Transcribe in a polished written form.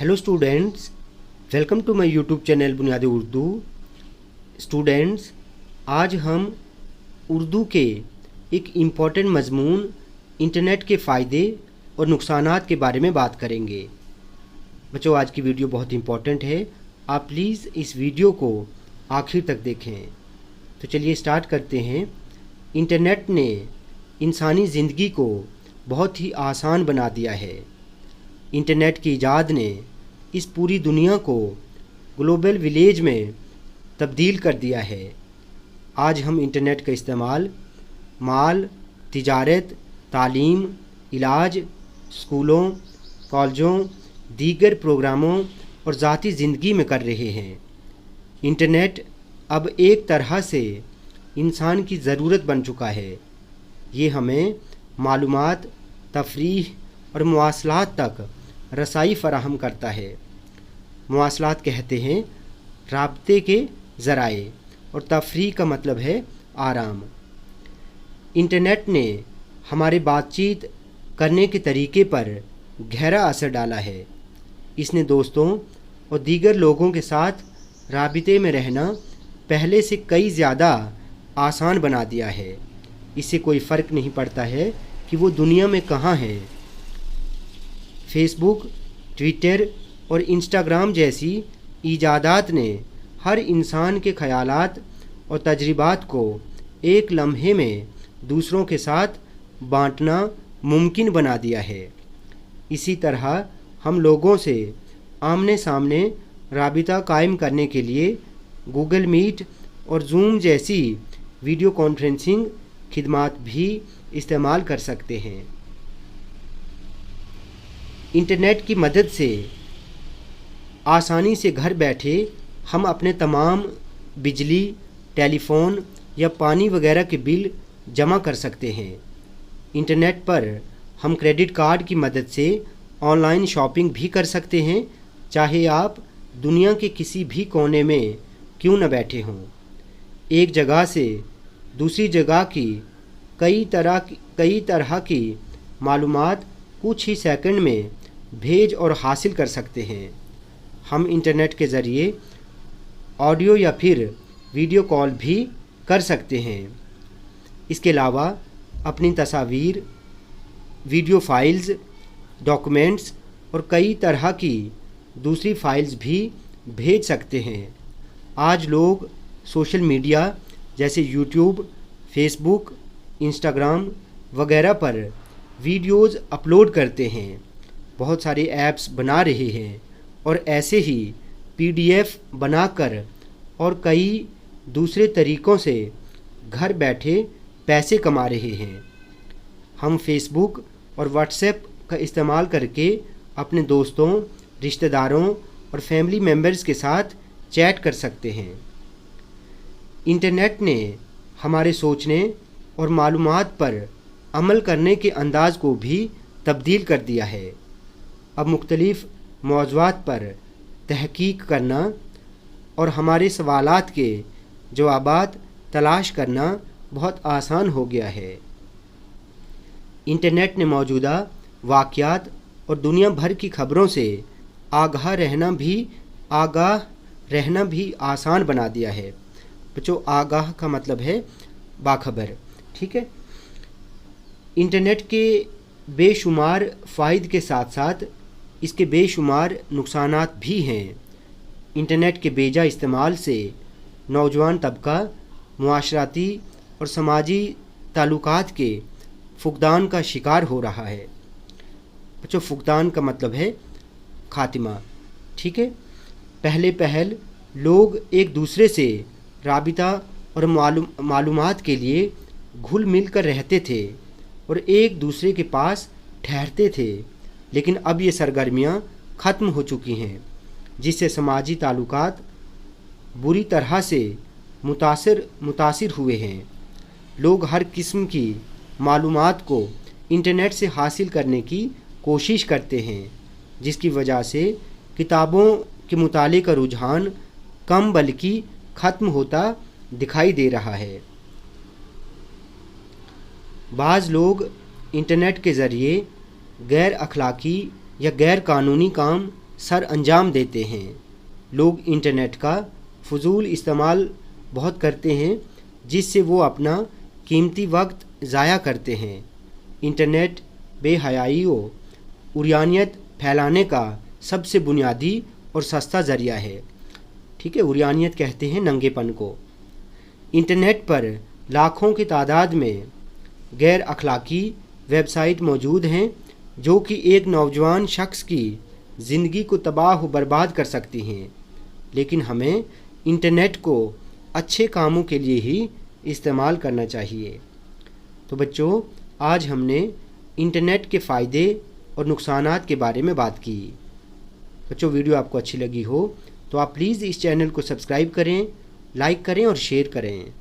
Hello students, welcome to my YouTube channel बुनियादी उर्दू। Students, आज हम उर्दू के एक इम्पॉर्टेंट मजमून इंटरनेट के फ़ायदे और नुकसानात के बारे में बात करेंगे। बच्चों, आज की वीडियो बहुत इम्पॉर्टेंट है, आप प्लीज़ इस वीडियो को आखिर तक देखें। तो चलिए स्टार्ट करते हैं। इंटरनेट ने इंसानी ज़िंदगी को बहुत ही आसान बना दिया है। इंटरनेट की ईजाद ने इस पूरी दुनिया को ग्लोबल विलेज में तब्दील कर दिया है। आज हम इंटरनेट का इस्तेमाल माल, तिजारत, तालीम, इलाज, स्कूलों, कॉलेजों, दीगर प्रोग्रामों और ज़ाती ज़िंदगी में कर रहे हैं। इंटरनेट अब एक तरह से इंसान की ज़रूरत बन चुका है। ये हमें मालूमात, तफरीह और मवासलात तक रसाई फ़राहम करता है। मवासलात कहते हैं राब्ते के ज़राए और तफरीह का मतलब है आराम। इंटरनेट ने हमारे बातचीत करने के तरीके पर गहरा असर डाला है। इसने दोस्तों और दीगर लोगों के साथ राबिते में रहना पहले से कई ज़्यादा आसान बना दिया है। इससे कोई फ़र्क नहीं पड़ता है कि वो दुनिया में कहाँ हैं। फेसबुक, ट्विटर और इंस्टाग्राम जैसी ईजादात ने हर इंसान के ख़यालात और तजर्बात को एक लम्हे में दूसरों के साथ बांटना मुमकिन बना दिया है। इसी तरह हम लोगों से आमने सामने राबिता कायम करने के लिए गूगल मीट और जूम जैसी वीडियो कॉन्फ्रेंसिंग खिदमात भी इस्तेमाल कर सकते हैं। इंटरनेट की मदद से आसानी से घर बैठे हम अपने तमाम बिजली, टेलीफोन या पानी वगैरह के बिल जमा कर सकते हैं। इंटरनेट पर हम क्रेडिट कार्ड की मदद से ऑनलाइन शॉपिंग भी कर सकते हैं, चाहे आप दुनिया के किसी भी कोने में क्यों न बैठे हों। एक जगह से दूसरी जगह की कई तरह की मालूमात कुछ ही सेकंड में भेज और हासिल कर सकते हैं। हम इंटरनेट के ज़रिए ऑडियो या फिर वीडियो कॉल भी कर सकते हैं। इसके अलावा अपनी तस्वीर, वीडियो फाइल्स, डॉक्यूमेंट्स और कई तरह की दूसरी फाइल्स भी भेज सकते हैं। आज लोग सोशल मीडिया जैसे यूट्यूब, फेसबुक, इंस्टाग्राम वगैरह पर वीडियोज़ अपलोड करते हैं, बहुत सारे ऐप्स बना रहे हैं और ऐसे ही PDF बनाकर और कई दूसरे तरीक़ों से घर बैठे पैसे कमा रहे हैं। हम फेसबुक और व्हाट्सएप का इस्तेमाल करके अपने दोस्तों, रिश्तेदारों और फैमिली मेम्बर्स के साथ चैट कर सकते हैं। इंटरनेट ने हमारे सोचने और मालूमात पर अमल करने के अंदाज़ को भी तब्दील कर दिया है। अब मुख्तलिफ़ मौज़ूआत पर तहकीक करना और हमारे सवालात के जवाबात तलाश करना बहुत आसान हो गया है। इंटरनेट ने मौजूदा वाक़यात और दुनिया भर की ख़बरों से आगाह रहना भी आसान बना दिया है। बच्चों, आगाह का मतलब है बाखबर, ठीक है। इंटरनेट के बेशुमार फ़ायदे के साथ साथ इसके बेशुमार नुकसानात भी हैं। इंटरनेट के बेजा इस्तेमाल से नौजवान तबका मुआशराती और समाजी ताल्लुकात के फुक़दान का शिकार हो रहा है। बच्चों, फुक़दान का मतलब है खातिमा, ठीक है। पहल लोग एक दूसरे से राबिता और मालूमात के लिए घुल मिल कर रहते थे और एक दूसरे के पास ठहरते थे, लेकिन अब ये सरगर्मियाँ ख़त्म हो चुकी हैं, जिससे समाजी ताल्लुकात बुरी तरह से मुतासिर हुए हैं। लोग हर किस्म की मालूमात को इंटरनेट से हासिल करने की कोशिश करते हैं, जिसकी वजह से किताबों के मुताले का रुझान कम बल्कि ख़त्म होता दिखाई दे रहा है। बाज़ लोग इंटरनेट के ज़रिए गैर अखलाकी या गैर कानूनी काम सर अंजाम देते हैं। लोग इंटरनेट का फजूल इस्तेमाल बहुत करते हैं, जिससे वो अपना कीमती वक्त ज़ाया करते हैं। इंटरनेट बेहयाई और उरियानियत फैलाने का सबसे बुनियादी और सस्ता ज़रिया है। ठीक है, उरियानियत कहते हैं नंगेपन को। इंटरनेट पर लाखों की तादाद में गैर अखलाकी वेबसाइट मौजूद हैं जो कि एक नौजवान शख्स की ज़िंदगी को तबाह व बर्बाद कर सकती हैं, लेकिन हमें इंटरनेट को अच्छे कामों के लिए ही इस्तेमाल करना चाहिए। तो बच्चों, आज हमने इंटरनेट के फ़ायदे और नुकसानात के बारे में बात की। बच्चों, वीडियो आपको अच्छी लगी हो तो आप प्लीज़ इस चैनल को सब्सक्राइब करें, लाइक करें और शेयर करें।